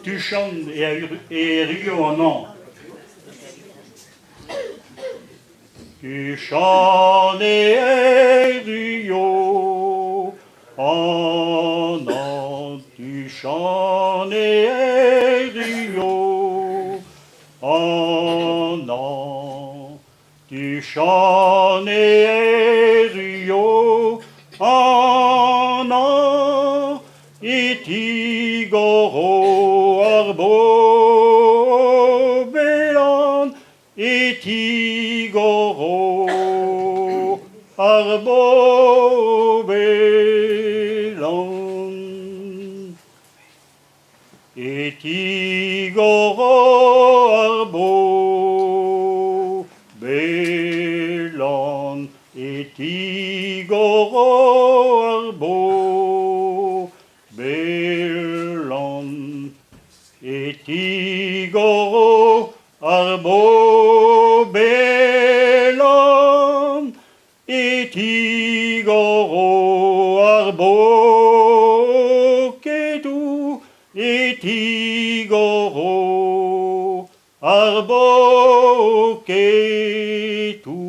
tu chantes et Rio non. Tu chantes et Rio, oh non, tu chantes et Rio, oh non, tu chantes et Rio, oh non, et tigoro arbo belan, et tigoro arbo belan, et tigoro arbo belan, et tigoro arbo belan, et tigoro arbo belan, et tigoro arbo kedu, et tigoro arbo ketu,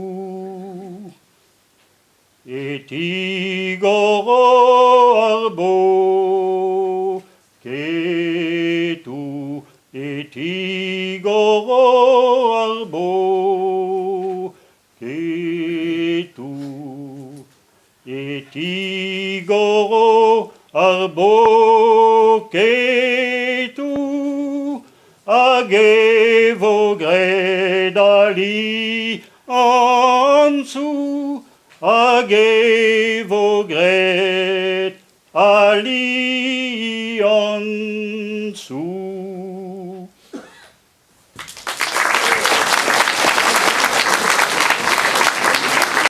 et tigoro arbo ketu, et tigoro arbo ketu, et tigoro arbo ketu, agevo gredali ansu, agevo gred ali ansu.